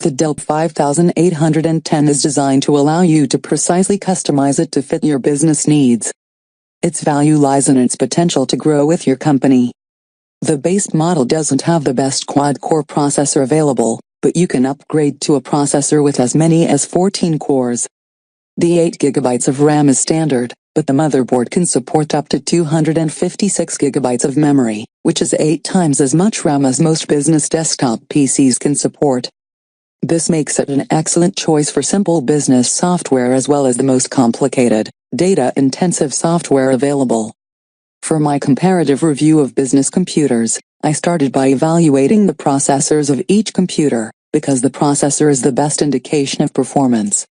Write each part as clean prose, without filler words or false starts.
The Dell 5810 is designed to allow you to precisely customize it to fit your business needs. Its value lies in its potential to grow with your company. The base model doesn't have the best quad-core processor available, but you can upgrade to a processor with as many as 14 cores. The 8GB of RAM is standard, but the motherboard can support up to 256GB of memory, which is 8 times as much RAM as most business desktop PCs can support. This makes it an excellent choice for simple business software as well as the most complicated, data-intensive software available. For my comparative review of business computers, I started by evaluating the processors of each computer, because the processor is the best indication of performance.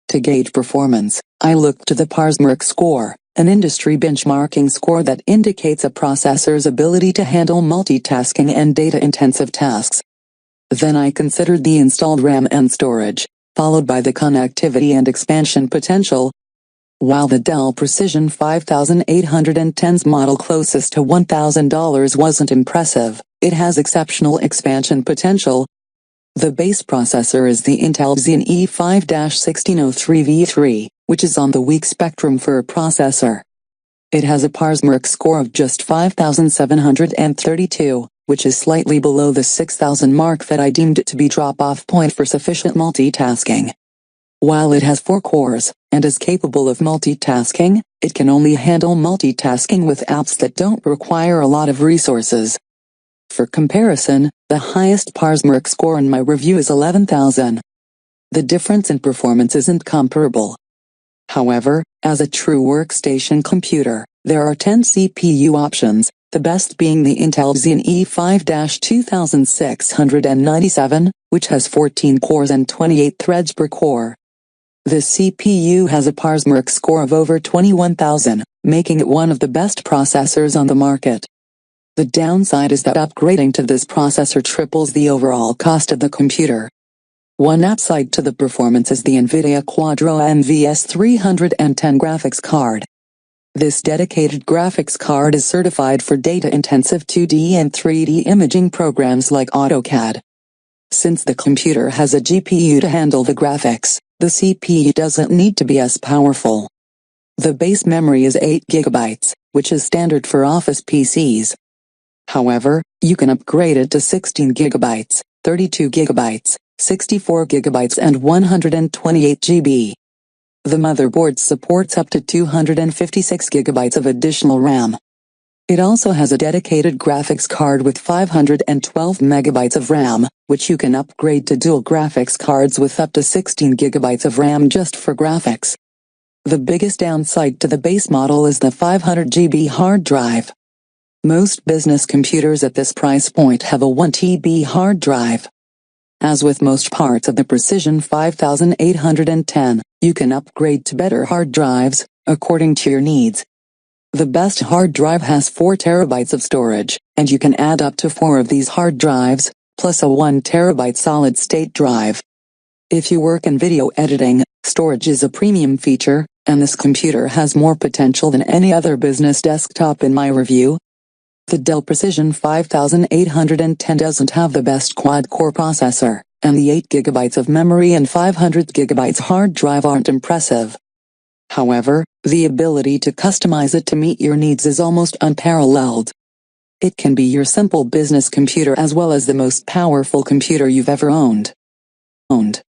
To gauge performance, I looked to the Parsmark score, an industry benchmarking score that indicates a processor's ability to handle multitasking and data-intensive tasks. Then I considered the installed RAM and storage, followed by the connectivity and expansion potential. While the Dell Precision 5810's model closest to $1,000 wasn't impressive, it has exceptional expansion potential. The base processor is the Intel Xeon E5-1603v3, which is on the weak spectrum for a processor. It has a Parsmark score of just 5,732, which is slightly below the 6,000 mark that I deemed it to be drop-off point for sufficient multitasking. While it has 4 cores, and is capable of multitasking, it can only handle multitasking with apps that don't require a lot of resources. For comparison, the highest Parsmark score in my review is 11,000. The difference in performance isn't comparable. However, as a true workstation computer, there are 10 CPU options, the best being the Intel Xeon E5-2697, which has 14 cores and 28 threads per core. This CPU has a Parsmark score of over 21,000, making it one of the best processors on the market. The downside is that upgrading to this processor triples the overall cost of the computer. One upside to the performance is the Nvidia Quadro K420 graphics card. This dedicated graphics card is certified for data-intensive 2D and 3D imaging programs like AutoCAD. Since the computer has a GPU to handle the graphics, the CPU doesn't need to be as powerful. The base memory is 8GB, which is standard for office PCs. However, you can upgrade it to 16GB, 32GB, 64GB and 128GB. The motherboard supports up to 256GB of additional RAM. It also has a dedicated graphics card with 512MB of RAM, which you can upgrade to dual graphics cards with up to 16GB of RAM just for graphics. The biggest downside to the base model is the 500GB hard drive. Most business computers at this price point have a 1TB hard drive. As with most parts of the Precision 5810, you can upgrade to better hard drives, according to your needs. The best hard drive has 4 TB of storage, and you can add up to 4 of these hard drives, plus a 1 TB solid-state drive. If you work in video editing, storage is a premium feature, and this computer has more potential than any other business desktop in my review. The Dell Precision 5810 doesn't have the best quad-core processor, and the 8GB of memory and 500GB hard drive aren't impressive. However, the ability to customize it to meet your needs is almost unparalleled. It can be your simple business computer as well as the most powerful computer you've ever owned.